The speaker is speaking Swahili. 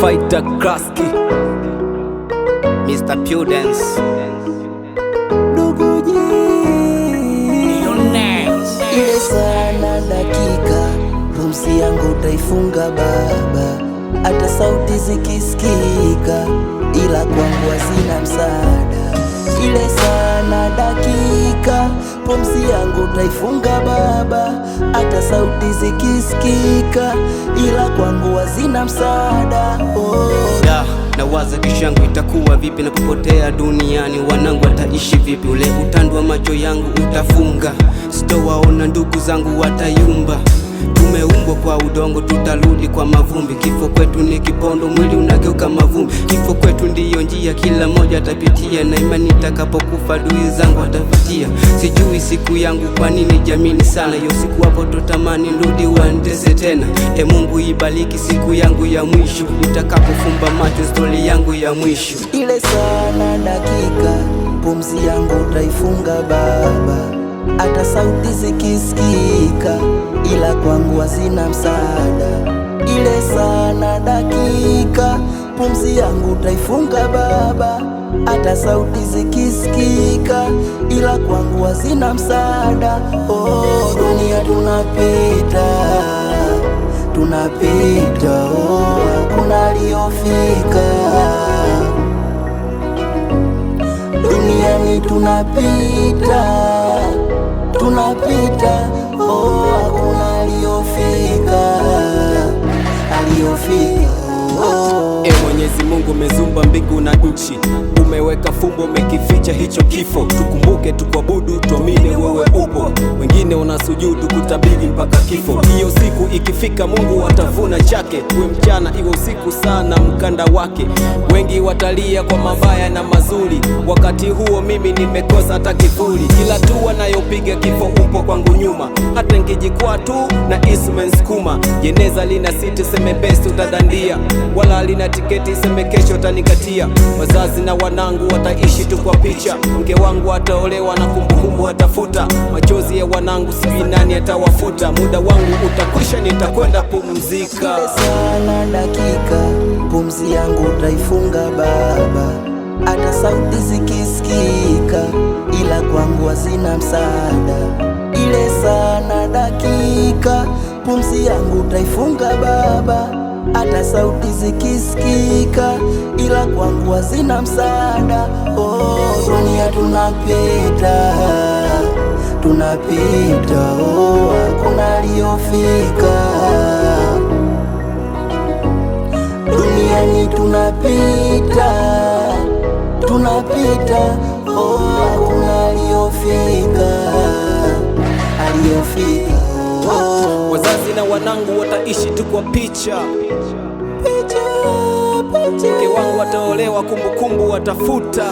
Fighter Kraski, Mr. Pudence, ile sana dakika, pumzi yangu taifunga baba, hata sauti zikisikika, ila kwangu hazina msaada. Ile sana dakika, pumzi yangu taifunga baba, hata sauti zikisikika, ila kwangu hazina msaada. Nawaza kesho yangu itakuwa vipi na kupotea duniani, wanangu wataishi vipi? Ule utando wa macho yangu utafunga, sitowaona ndugu zangu watayumba. Tumeumbwa kwa udongo, tutarudi kwa mavumbi. Kifo kwetu ni kipondo, mwili unageuka mavumbi. Kifo kwetu ndiyo njia, kila moja atapitia, na imani nitakapokufa adui zangu watapitia. Sijui siku yangu kwa nini jamini sana, hiyo siku hapo totamani nirudi uandeze tena. Mungu ibariki siku yangu ya mwisho, nitakapofumba macho stori yangu ya mwisho. Ile sana dakika, pumzi yangu taifunga baba, hata sauti zikisikika, ila kwangu hazina msaada. Ile sana dakika, pumzi yangu taifunga baba, hata sauti zikisikika, ila kwangu hazina msaada. Dunia tunapita, tunapita, hakuna aliyofika. Duniani tunapita, tunapita, hakuna aliyofika, aliyofika. Mwenyezi Mungu umezumba mbingu na nchi, umeweka fumbo, umekificha hicho kifo. Tukumbuke, tukuabudu, tuamini wewe upo. Wengine wanasujudu kutabiri mpaka kifo. Hiyo siku ikifika Mungu atavuna chake, uwe mchana iwe usiku sana mkanda wake. Wengi watalia kwa mabaya na mazuri, wakati huo mimi nimekosa hata kivuli. Kila tu anayopiga kifo upo kwangu nyuma, hata ngijikwaa tu na Ismen skuma. Jeneza lina siti, seme best utadandia, wala lina tiketi, seme kesho tanikatia. Wazazi na wanangu wataishi tu kwa picha, mke wangu ataolewa na kumbukumbu atafuta. Machozi ya wanangu sijui nani atawafuta. Muda wangu utakwisha, nitakwenda pumzika. Ile sana dakika, pumzi yangu taifunga baba, hata sauti zikisikika, ila kwangu hazina msaada. Ile sana dakika, pumzi yangu taifunga baba, hata sauti zikisikika, ila kwangu hazina msaada. Dunia tunapita, tunapita, hakuna aliyofika. Duniani tunapita, tunapita, hakuna aliyofika, aliyofika. Wazazi na wanangu wataishi tu kwa picha, mke wangu ataolewa, kumbukumbu watafuta.